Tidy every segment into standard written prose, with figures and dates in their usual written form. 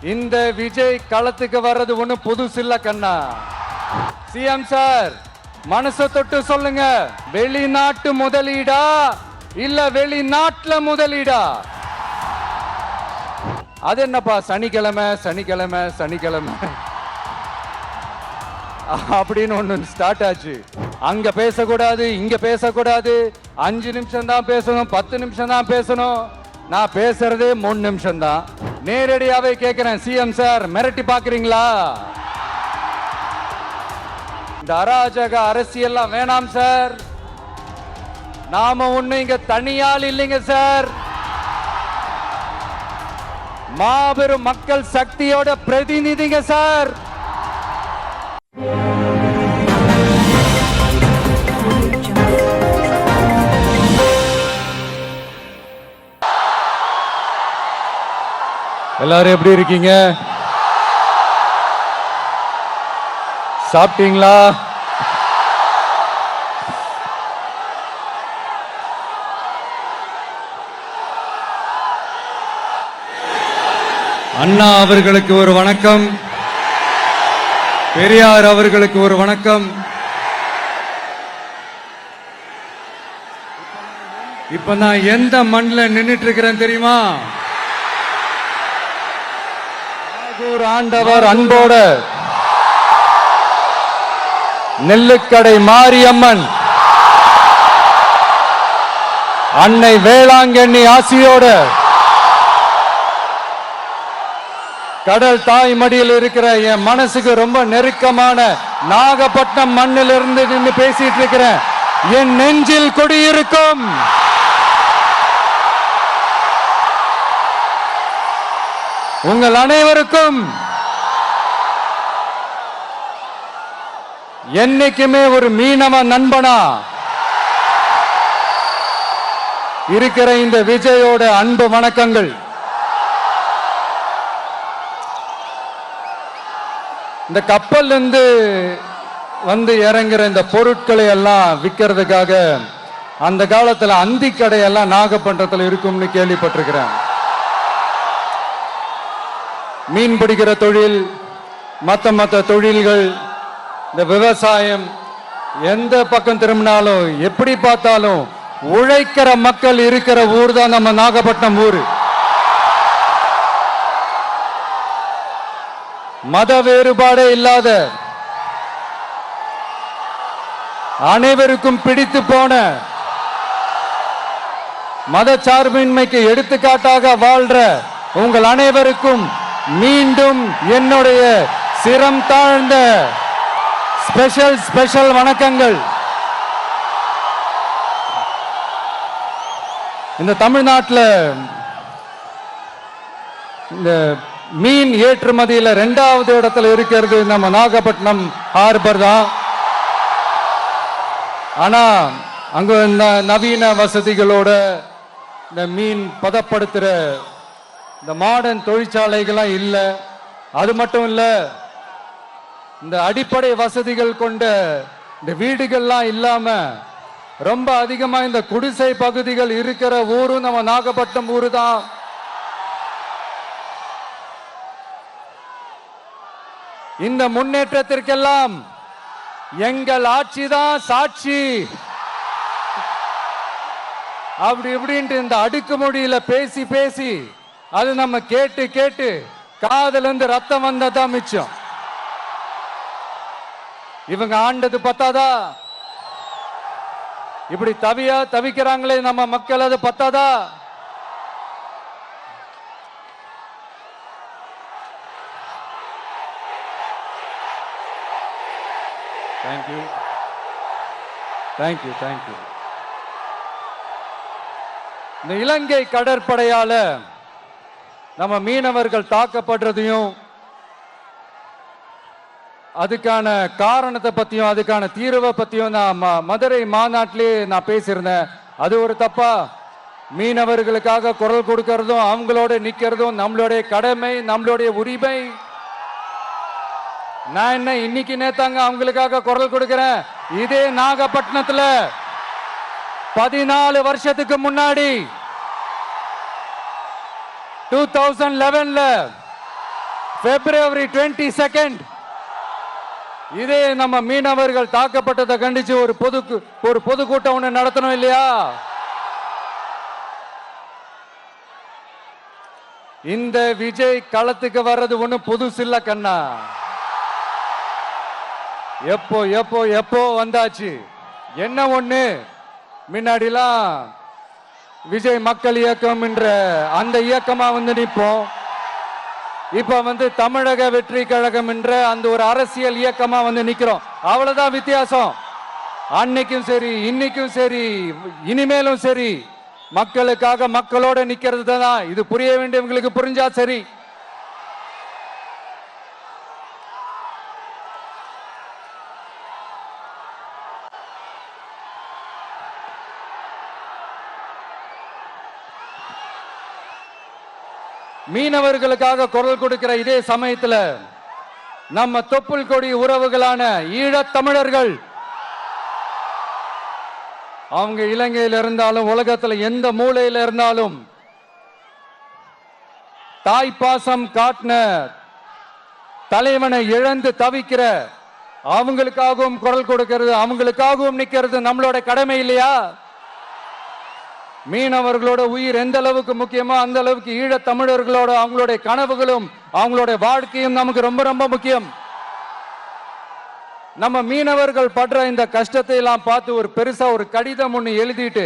இந்த விஜய் களத்துக்கு வர்றது ஒண்ணு புதுசு இல்ல கண்ணா. சிஎம் சார் மனசை தொட்டு சொல்லுங்க, வெளிநாட்டு முதலீடா இல்ல வெளிநாட்டுல முதலீடா? அது என்னப்பா சனிக்கிழமை சனிக்கிழமை சனிக்கிழமை அப்படின்னு ஒண்ணு ஸ்டார்ட் ஆச்சு. அங்க பேசக்கூடாது, இங்க பேசக்கூடாது, 5 நிமிஷம் தான் பேசணும், 10 நிமிஷம் தான் பேசணும். நான் பேசுறதே 3 நிமிஷம் தான். நேரடியாவே கேட்கிறேன், சிஎம் சார் மிரட்டி பாக்குறீங்களா? இந்த அராஜக அரசியல்லாம் வேணாம் சார். நாம ஒண்ணு இங்க தனியால் இல்லைங்க சார், மாபெரும் மக்கள் சக்தியோட பிரதிநிதிங்க சார். எல்லாரும் எப்படி இருக்கீங்க? சாப்பிட்டீங்களா? அண்ணா அவர்களுக்கு ஒரு வணக்கம், பெரியார் அவர்களுக்கு ஒரு வணக்கம். இப்ப நான் எந்த மண்ணில் நின்னுட்டு இருக்கிறேன் தெரியுமா? ஆண்டவர் அன்போட நெல்லுக்கடை மாரியம்மன் அன்னை வேளாங்கண்ணி ஆசியோட கடல் தாய் மடியில் இருக்கிற என் மனசுக்கு ரொம்ப நெருக்கமான நாகப்பட்டினம் மண்ணில் இருந்து நின்று பேசிட்டு இருக்கிறேன். என் நெஞ்சில் குடியிருக்கும் உங்கள் அனைவருக்கும் என்னைக்குமே ஒரு மீனவ நண்பனா இருக்கிற இந்த விஜயோட அன்பு வணக்கங்கள். இந்த கப்பல் இருந்து வந்து இறங்குற இந்த பொருட்களை எல்லாம் விற்கிறதுக்காக அந்த காலத்துல அந்தி கடையெல்லாம் நாகப்பட்டினத்தில் இருக்கும்னு கேள்விப்பட்டிருக்கிறேன். மீன் பிடிக்கிற தொழில், மற்ற தொழில்கள், இந்த விவசாயம், எந்த பக்கம் திரும்பினாலும் எப்படி பார்த்தாலும் உழைக்கிற மக்கள் இருக்கிற ஊர் தான் நம்ம நாகப்பட்டினம் ஊர். மத வேறுபாடே இல்லாத, அனைவருக்கும் பிடித்து போன, மத சார்பின்மைக்கு எடுத்துக்காட்டாக வாழ்ற உங்கள் அனைவருக்கும் மீண்டும் என்னுடைய சிரம் தாழ்ந்த ஸ்பெஷல் வணக்கங்கள். இந்த தமிழ்நாட்டில் இந்த மீன் ஏற்றுமதியில் 2வது இடத்துல இருக்கிறது நம்ம நாகப்பட்டினம் ஹார்பர் தான். ஆனா அங்க நவீன வசதிகளோட இந்த மீன் பதப்படுத்துற இந்த மாடர்ன் தொழிற்சாலைகள்லாம் இல்லை. அது மட்டும் இல்ல, இந்த அடிப்படை வசதிகள் கொண்ட இந்த வீடுகள்லாம் இல்லாம ரொம்ப அதிகமா இந்த குடிசை பகுதிகள் இருக்கிற ஊரும் நம்ம நாகப்பட்டினம் ஊரு தான். இந்த முன்னேற்றத்திற்கெல்லாம் எங்கள் ஆட்சி தான் சாட்சி. அப்படி இப்படின்ட்டு இந்த அடுக்குமொழியில பேசி பேசி அது நம்ம கேட்டு கேட்டு காதுல இருந்து ரத்தம் வந்ததான் மிச்சம். இவங்க ஆண்டது பத்தாதா? இப்படி தவிக்கிறாங்களே நம்ம மக்கள், அது பத்தாதா? Thank you thank you thank you. இந்த இலங்கை கடற்படையால நம்ம மீனவர்கள் தாக்கப்படுறதையும் அதுக்கான காரணத்தை பத்தியும் அதுக்கான தீர்வை பத்தியும் நான் மதுரை மாநாட்டிலே நான் பேசியிருந்தேன். அது ஒரு தப்பா? மீனவர்களுக்காக குரல் கொடுக்கறதும் அவங்களோட நிக்கிறதும் நம்மளுடைய கடமை, நம்மளுடைய உரிமை. நான் என்ன இன்னைக்கு நேத்தாங்க அவங்களுக்காக குரல் கொடுக்கிறேன். இதே நாகப்பட்டினத்துல 14 வருஷத்துக்கு முன்னாடி 2011 February 22nd இதே நம்ம மீனவர்கள் தாக்கப்பட்டதை கண்டிச்சு ஒரு பொதுக்கூட்டம் ஒண்ணு நடத்தணும் இல்லையா? இந்த விஜய் களத்துக்கு வர்றது ஒண்ணு புதுசு இல்ல கண்ணா. எப்போ எப்போ எப்போ வந்தாச்சு. என்ன ஒண்ணு, முன்னாடிலாம் விஜய் மக்கள் இயக்கம் என்ற அந்த இயக்கமா நிற்போம். இப்ப தமிழக வெற்றி கழகம் என்ற அந்த ஒரு அரசியல் இயக்கமா நிக்கிறோம். அவ்வளவுதான் வித்தியாசம். அன்னைக்கும் சரி, இன்னைக்கும் சரி, இனிமேலும் சரி, மக்களுக்காக மக்களோட நிக்கிறது தான். இது புரிய வேண்டியவங்களுக்கு புரிஞ்சா சரி. மீனவர்களுக்காக குரல் கொடுக்கிற இதே சமயத்துல நம்ம தொப்புள் கொடி உறவுகளான ஈழத் தமிழர்கள், அவங்க இலங்கையில் இருந்தாலும் உலகத்துல எந்த மூலையில இருந்தாலும் தாய்ப்பாசம் காட்டின தலைவனை இழந்து தவிக்கிற அவங்களுக்காகவும் குரல் கொடுக்கிறது, அவங்களுக்காகவும் நிக்கிறது நம்மளோட கடமை இல்லையா? மீனவர்களோட உயிர் எந்த அளவுக்கு முக்கியமோ அந்த அளவுக்கு ஈழத் தமிழர்களோட அவங்களுடைய கனவுகளும் அவங்களுடைய வாழ்க்கையும் நமக்கு ரொம்ப ரொம்ப முக்கியம். நம்ம மீனவர்கள் படுற இந்த கஷ்டத்தை எல்லாம் பார்த்து ஒரு பெருசா ஒரு கடிதம் ஒண்ணு எழுதிட்டு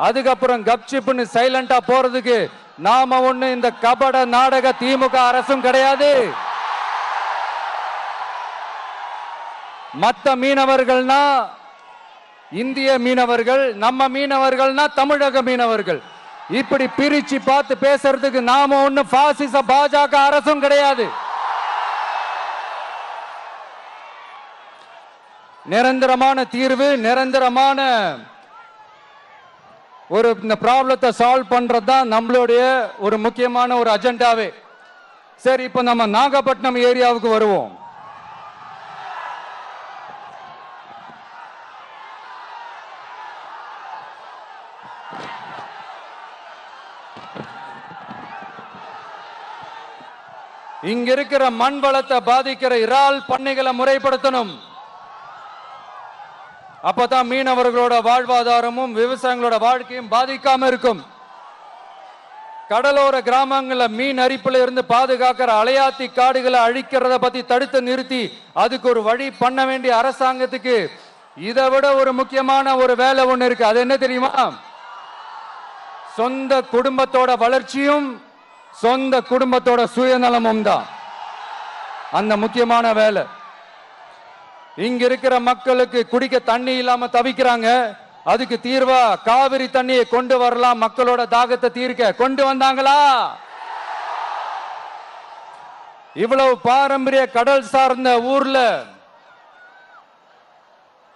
அதுக்கப்புறம் கப்சிப்னு சைலண்டா போறதுக்கு நாம ஒண்ணு இந்த கபட நாடக திமுக அரசும் கிடையாது. மத்த மீனவர்கள்னா இந்திய மீனவர்கள், நம்ம மீனவர்கள்னா தமிழக மீனவர்கள். இப்படி பிரிச்சு பார்த்து பேசுறதுக்கு நாம ஒண்ணு பாசிச பாஜக அரசும் கிடையாது. நிரந்தரமான தீர்வு, நிரந்தரமான ஒரு இந்த ப்ராப்ளத்தை சால்வ் பண்றது தான் நம்மளுடைய ஒரு முக்கியமான ஒரு அஜெண்டாவே. சரி, இப்ப நம்ம நாகப்பட்டினம் ஏரியாவுக்கு வருவோம். இங்க இருக்கிற மண் வளத்தை பாதிக்கிற இறால் பண்ணைகளை முறைப்படுத்தணும். அப்பதான் மீனவர்களோட வாழ்வாதாரமும் விவசாயிகளோட வாழ்க்கையும் பாதிக்காம இருக்கும். கடலோர கிராமங்களில் மீன் அரிப்புல இருந்து பாதுகாக்கிற அலையாத்தி காடுகளை அழிக்கிறத பத்தி தடுத்து நிறுத்தி அதுக்கு ஒரு வழி பண்ண வேண்டிய அரசாங்கத்துக்கு இதை விட ஒரு முக்கியமான ஒரு வேலை ஒண்ணு இருக்கு. அது என்ன தெரியுமா? சொந்த குடும்பத்தோட வளர்ச்சியும் சொந்த குடும்பத்தோட சுயநலமும் தான் அந்த முக்கியமான வேலை. இங்க இருக்கிற மக்களுக்கு குடிக்க தண்ணி இல்லாம தவிக்கிறாங்க. அதுக்கு தீர்வா காவிரி தண்ணியை கொண்டு வரலாம், மக்களோட தாகத்தை தீர்க்க. கொண்டு வந்தாங்களா? இவ்வளவு பாரம்பரிய கடல் சார்ந்த ஊர்ல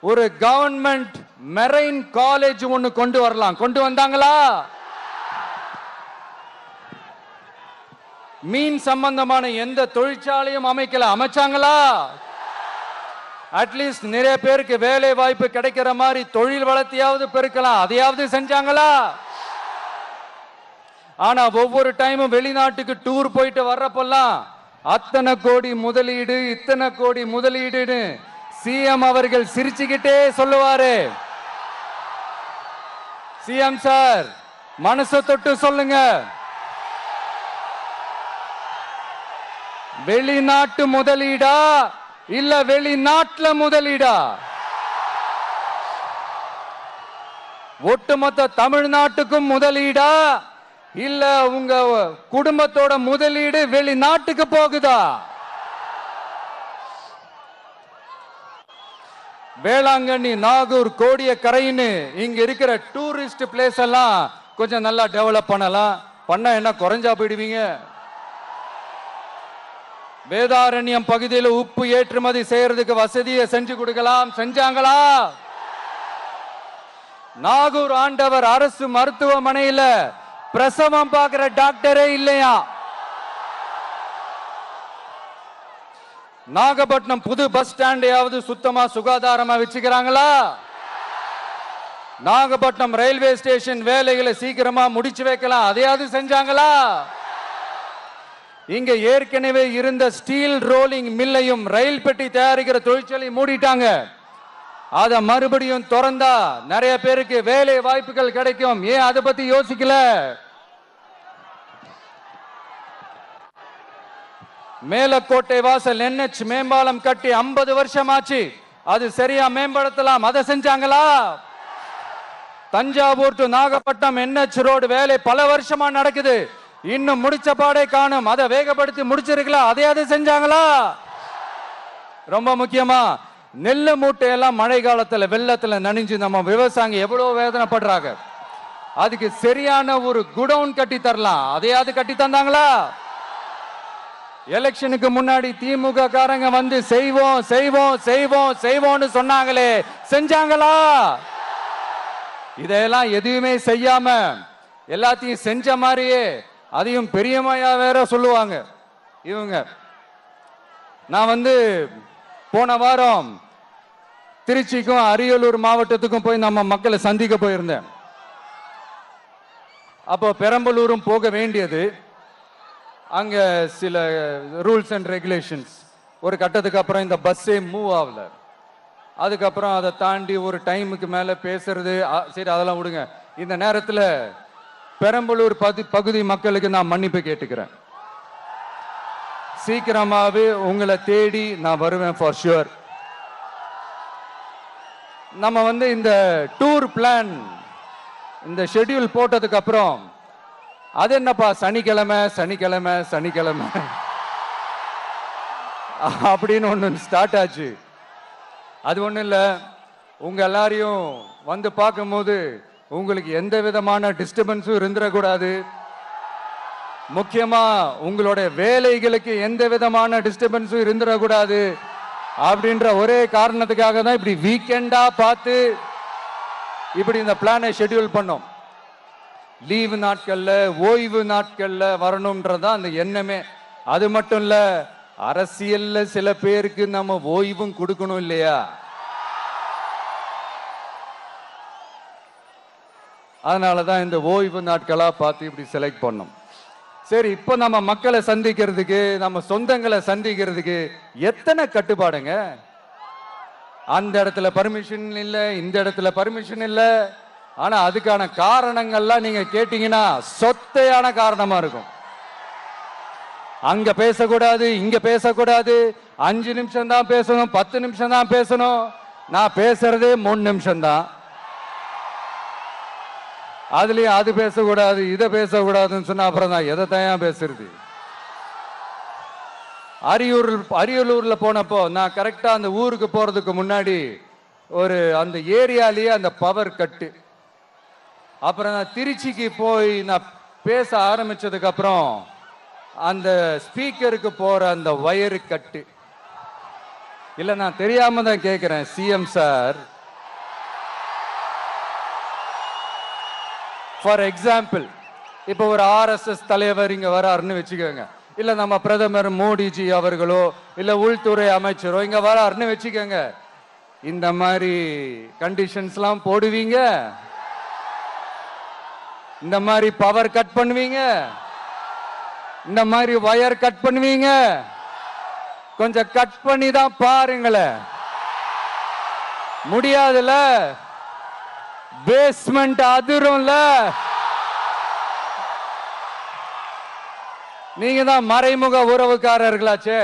ஒரு கவர்மெண்ட் மெரைன் காலேஜ் ஒன்னு கொண்டு வரலாம். கொண்டு வந்தாங்களா? மீன் சம்பந்தமான எந்த தொழிற்சாலையும் அமைக்கல. அமைச்சாங்களா? அட்லீஸ்ட் நிறைய பேருக்கு வேலை வாய்ப்பு கிடைக்கிற மாதிரி தொழில் வளர்த்தியாவது பெருக்கலாம். அதையாவது செஞ்சாங்களா? ஆனா ஒவ்வொரு டைமும் வெளிநாட்டுக்கு டூர் போயிட்டு வர்றப்பெல்லாம் அத்தனை கோடி முதலீடு, இத்தனை கோடி முதலீடுன்னு சிஎம் அவர்கள் சிரிச்சுக்கிட்டே சொல்லுவாரு. சிஎம் சார், மனசை தொட்டு சொல்லுங்க, வெளிநாட்டு முதலீடா இல்ல வெளிநாட்டுல முதலீடா? ஒட்டுமொத்த தமிழ்நாட்டுக்கும் முதலீடா இல்ல உங்க குடும்பத்தோட முதலீடு வெளிநாட்டுக்கு போகுதா? வேளாங்கண்ணி, நாகூர், கோடியக்கரைன்னு இங்க இருக்கிற டூரிஸ்ட் பிளேஸ் எல்லாம் கொஞ்சம் நல்லா டெவலப் பண்ணலாம். பண்ண என்ன குறைஞ்சா போயிடுவீங்க? வேதாரண்யம் பகுதியில் உப்பு ஏற்றுமதி செய்யறதுக்கு வசதியை செஞ்சு கொடுக்கலாம். செஞ்சாங்களா? நாகூர் ஆண்டவர் அரசு மருத்துவமனையில பிரசவம் பார்க்கிற டாக்டரே இல்லையா? நாகப்பட்டினம் புது பஸ் ஸ்டாண்டையாவது சுத்தமா சுகாதாரமா வச்சுக்கிறாங்களா? நாகப்பட்டினம் ரயில்வே ஸ்டேஷன் வேலைகளை சீக்கிரமா முடிச்சு வைக்கலாம். அதையாவது செஞ்சாங்களா? இங்க ஏற்கனவே இருந்த ஸ்டீல் ரோலிங் மில்லையும் ரயில் பெட்டி தயாரிக்கிற தொழிற்சாலையை மூடிட்டாங்க. அத மறுபடியும் திறந்தா நிறைய பேருக்கு வேலை வாய்ப்புகள் கிடைக்கும். ஏன் அதை பத்தி யோசிக்கல? மேலக்கோட்டை வாசல் NH மேம்பாலம் கட்டி 50 வருஷம் ஆச்சு. அது சரியா மேம்படுத்தலாம். அதை செஞ்சாங்களா? Thanjavur to Nagapattinam NH road வேலை பல வருஷமா நடக்குது. இன்னும் முடிச்ச பாடே காணும். அதை வேகப்படுத்தி முடிச்சிருக்கலாம். அதை செஞ்சாங்களா? ரொம்ப முக்கியமா நெல்லு மூட்டையெல்லாம் மழை காலத்துல வெள்ளத்துல நனைஞ்சு நம்ம விவசாயிங்க எவ்வளவு வேதனைப்படுறாங்க. அதுக்கு சரியான ஒரு குடவுன் கட்டி தரலாம். அதையாவது கட்டி தந்தாங்களா? எலெக்ஷனுக்கு முன்னாடி திமுக காரங்க வந்து செய்வோம் செய்வோம் செய்வோம் செய்வோம்னு சொன்னாங்களே, செஞ்சாங்களா? இதெல்லாம் எதுவுமே செய்யாம எல்லாத்தையும் செஞ்ச மாதிரியே அதையும் பெரியமையா வேற சொல்லுவாங்க இவங்க. நான் வந்து போன வாரம் திருச்சிக்கும் அரியலூர் மாவட்டத்துக்கும் போய் நம்ம மக்களை சந்திக்க போயிருந்தேன். அப்போ பெரம்பலூரும் போக வேண்டியது. அங்க சில ரூல்ஸ் அண்ட் ரெகுலேஷன்ஸ், ஒரு கட்டத்துக்கு அப்புறம் இந்த பஸ்ஸே மூவ் ஆகல. அதுக்கப்புறம் அதை தாண்டி ஒரு டைமுக்கு மேல பேசுறது, சரி அதெல்லாம் விடுங்க. இந்த நேரத்தில் பெரம்பலூர் பகுதி மக்களுக்கு நான் மன்னிப்பு கேட்டுக்கிறேன். சீக்கிரமாவே உங்களை தேடி நான் வருவேன் ஃபார் ஷுவர். நம்ம வந்து இந்த டூர் பிளான், இந்த ஷெட்யூல் போட்டதுக்கு அப்புறம் அது என்னப்பா சனிக்கிழமை சனிக்கிழமை சனிக்கிழமை அப்படின்னு ஒன்று ஸ்டார்ட் ஆச்சு. அது ஒன்றும் இல்லை, உங்க எல்லாரையும் வந்து பார்க்கும்போது உங்களுக்கு எந்த விதமான டிஸ்டர்பன்ஸும் இருந்துடக்கூடாது. முக்கியமா உங்களுடைய வேலைகளுக்கு எந்த விதமான டிஸ்டர்பன்ஸும் இருந்துடக்கூடாது அப்படின்ற ஒரே காரணத்துக்காக தான் இப்படி வீக்கெண்டா பார்த்து இப்படி இந்த பிளானை ஷெட்யூல் பண்ணோம். லீவு நாட்கள்ல ஓய்வு நாட்கள்ல வரணும்ன்றதான் அந்த எண்ணமே. அது மட்டும் இல்ல, அரசியல்ல சில பேருக்கு நம்ம ஓய்வும் கொடுக்கணும் இல்லையா? அதனாலதான் இந்த ஓய்வு நாட்களா பார்த்து இப்படி செலக்ட் பண்ணோம். சரி, இப்ப நம்ம மக்களை சந்திக்கிறதுக்கு, நம்ம சொந்தங்களை சந்திக்கிறதுக்கு எத்தனை கட்டுப்பாடுங்க. அந்த இடத்துல பர்மிஷன் இல்ல, இந்த இடத்துல பர்மிஷன் இல்ல. ஆனா அதுக்கான காரணங்கள்லாம் நீங்க கேட்டீங்கன்னா சொத்தையான காரணமா இருக்கும். அங்க பேசக்கூடாது, இங்க பேசக்கூடாது, 5 நிமிஷம் தான் பேசணும், 10 நிமிஷம் தான் பேசணும். நான் பேசுறதே 3 நிமிஷம் தான். அதுலயும் அது பேசக்கூடாது, இதை பேசக்கூடாதுன்னு சொன்னா அப்புறம் தான் எதை தான் பேசுறது. அரியலூர்ல போனப்போ நான் கரெக்டா அந்த ஊருக்கு போறதுக்கு முன்னாடி ஒரு அந்த ஏரியாலேயே அந்த பவர் கட்டு. அப்புறம் நான் திருச்சிக்கு போய் நான் பேச ஆரம்பிச்சதுக்கு அப்புறம் அந்த ஸ்பீக்கருக்கு போற அந்த வயரு கட்டு. இல்ல நான் தெரியாம தான் கேட்கிறேன், சிஎம் சார், ஃபார் எக்ஸாம்பிள் இப்ப ஒரு RSS தலைவர் இங்க வராருன்னு வச்சுக்கோங்க, இல்ல நம்ம பிரதமர் மோடிஜி அவர்களோ இல்ல உள்துறை அமைச்சரோ இங்க வராருன்னு வச்சுக்கோங்க, இந்த மாதிரி கண்டிஷன்ஸ்லாம் போடுவீங்க? இந்த மாதிரி பவர் கட் பண்ணுவீங்க? இந்த மாதிரி வயர் கட் பண்ணுவீங்க? கொஞ்சம் கட் பண்ணி தான் பாருங்களேன். முடியாதுல, பேஸ்மெண்ட் அதிரும்ல. நீங்க தான் மறைமுக உறவுக்காரர்களாச்சே.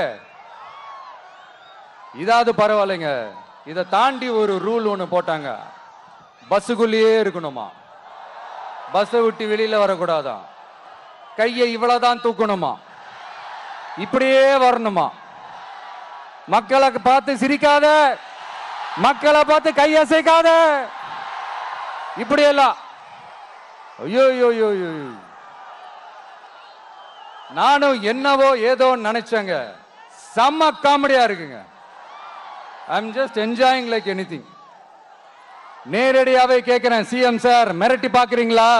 இதாவது பரவாயில்லைங்க. இதை தாண்டி ஒரு ரூல் ஒண்ணு போட்டாங்க, பஸ்ஸுக்குள்ளேயே இருக்கணுமா, பஸ்ஸை விட்டு வெளியில வரக்கூடாதான், கையை இவ்வளவுதான் தூக்கணுமா, இப்படியே வரணுமா, மக்களை பார்த்து சிரிக்காத, மக்களை பார்த்து கையசைக்காத, இப்படியெல்லாம். ஐயோ ஐயோ ஐயோ, நானும் என்னவோ ஏதோ நினைச்சேங்க. செம்ம காமெடியா இருக்குங்க. I am just enjoying like anything. நேரடியாவே கேட்கிறேன், சிஎம் சார் மிரட்டி பாக்குறீங்களா?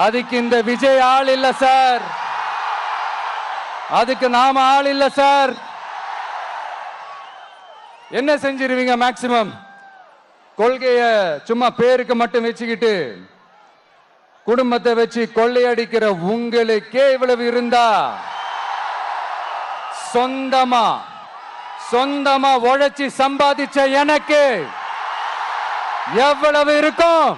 அதுக்கு இந்த விஜய் ஆள் இல்ல சார், அதுக்கு நாம ஆள் இல்ல சார். என்ன செஞ்சிருவீங்க? மேக்சிமம் கொள்கைய சும்மா பேருக்கு மட்டும் வச்சுக்கிட்டு குடும்பத்தை வச்சு கொள்ளையடிக்கிற உங்களுக்கே இவ்வளவு இருந்தா சொந்தமா உழைச்சி சம்பாதிச்ச எனக்கு எவ்வளவு இருக்கும்?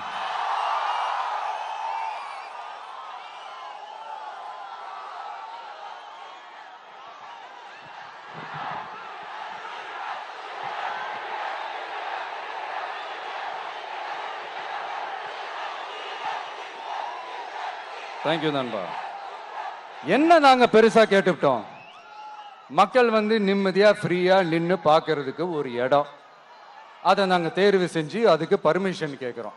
தேங்க்யூ நண்பா. என்ன நாங்க பெருசா கேட்டுவிட்டோம்? மக்கள் நிம்மதியா ஃப்ரீயா நின்று பார்க்கறதுக்கு ஒரு இடம், அதை நாங்க தேர்வு செஞ்சு அதுக்கு பர்மிஷன் கேட்கிறோம்.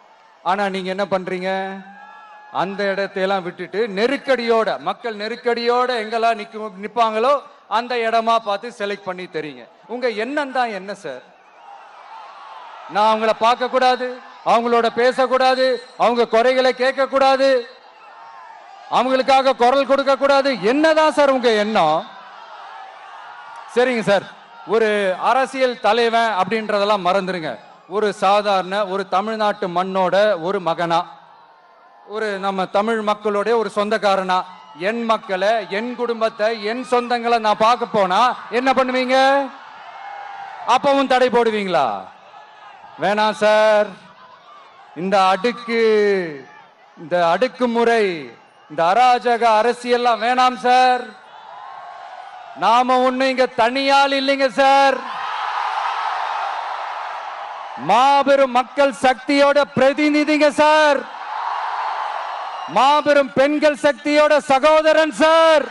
ஆனா நீங்க என்ன பண்றீங்க? அந்த இடத்தையெல்லாம் விட்டுட்டு நெருக்கடியோட, மக்கள் நெருக்கடியோட எங்கெல்லாம் நிப்பாங்களோ அந்த இடமா பார்த்து செலக்ட் பண்ணி தரீங்க. உங்க எண்ணம் தான் என்ன சார்? நான் அவங்கள பார்க்க கூடாது, அவங்களோட பேசக்கூடாது, அவங்க குறைகளை கேட்க கூடாது, அவங்களுக்காக குரல் கொடுக்க கூடாது, என்னதான் சார் உங்க எண்ணம்? சரிங்க சார், ஒரு அரசியல் தலைவன் அப்படின்றதெல்லாம் மறந்துருங்க. ஒரு சாதாரண ஒரு தமிழ்நாட்டு மண்ணோட ஒரு மகனா, ஒரு நம்ம தமிழ் மக்களுடைய ஒரு சொந்தக்காரனா, என் மக்களை, என் குடும்பத்தை, என் சொந்தங்களை நான் பார்க்க போனா என்ன பண்ணுவீங்க? அப்பவும் தடை போடுவீங்களா? வேணாம் சார். இந்த அடுக்குமுறை, இந்த அராஜக அரசியல்லாம் வேணாம் சார். நாம ஒண்ணு இங்க தனியால் இல்லைங்க சார், மாபெரும் மக்கள் சக்தியோட பிரதிநிதிங்க சார், மாபெரும் பெண்கள் சக்தியோட சகோதரன் சார்,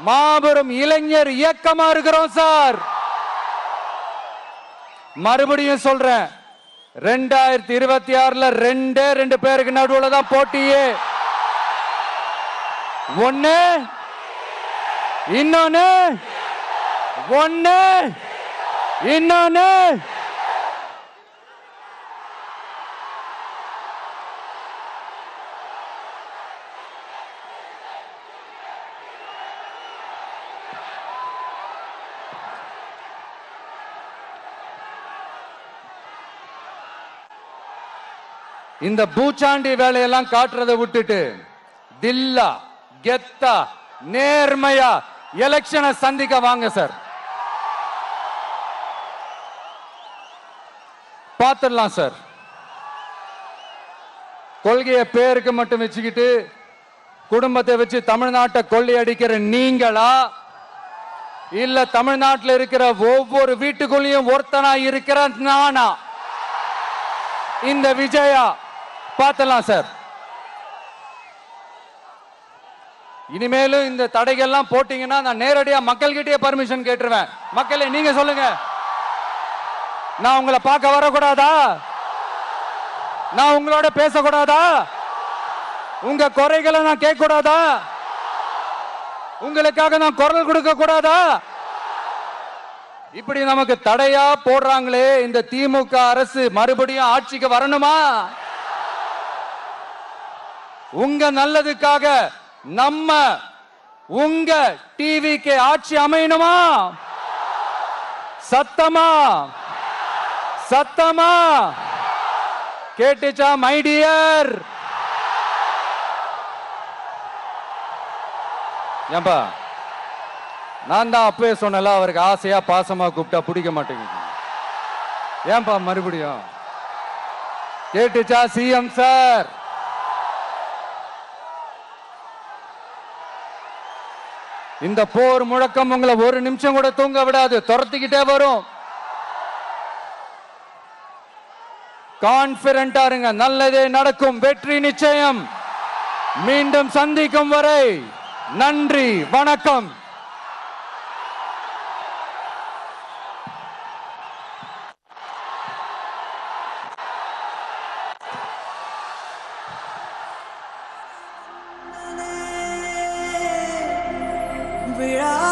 மாபெரும் இளைஞர் இயக்கமா இருக்கிறோம் சார். மறுபடியும் சொல்றேன், 2026ல ரெண்டு பேருக்கு நடுவுல தான் போட்டியே. ஒண்ணு இன்னொன்னு இந்த பூச்சாண்டி வேலையெல்லாம் காட்டுறதை விட்டுட்டு தில்லா கெத்தா நேர்மையா எலெக்ஷனை சந்திக்க வாங்க சார். பார்த்துடலாம் சார். கொள்கையை பேருக்கு மட்டும் வச்சுக்கிட்டு குடும்பத்தை வச்சு தமிழ்நாட்டை கொள்ளையடிக்கிற நீங்களா, இல்ல தமிழ்நாட்டில் இருக்கிற ஒவ்வொரு வீட்டுக்குள்ளேயும் ஒருத்தனா இருக்கிற நானா, இந்த விஜயா? பார்த்துடலாம் சார். இனிமேலும் இந்த தடைகள்லாம் போட்டீங்கன்னா நான் நேரடியா மக்கள்கிட்டயே பர்மிஷன் கேட்டுருவேன். மக்களே நீங்க சொல்லுங்க, நான் உங்களை பார்க்க வரக்கூடாதா? நான் உங்களோட பேசக்கூடாதா? உங்க குறைகளை நான் கேட்க கூடாதா? உங்களுக்காக நான் குரல் கொடுக்க கூடாதா? இப்படி நமக்கு தடையா போடுறாங்களே, இந்த திமுக அரசு மறுபடியும் ஆட்சிக்கு வரணுமா? உங்க நல்லதுக்காக நம்ம உங்க டிவிக்கு ஆட்சி அமையணுமா? சத்தமா கேட்டுச்சா மை டியர்? ஏன்பா, நான் தான் அப்பவே சொன்னல, அவருக்கு ஆசையா பாசமா கூப்பிட்டா பிடிக்க மாட்டேங்குது. ஏன்பா மறுபடியும்? கேட்டுச்சா சிஎம் சார்? இந்த போர் முழக்கம் உங்களை ஒரு நிமிஷம் கூட தூங்க விடாது, துரத்திக்கிட்டே வரும். கான்பிடென்டா இருங்க, நல்லதே நடக்கும், வெற்றி நிச்சயம். மீண்டும் சந்திக்கும் வரை நன்றி, வணக்கம். விழா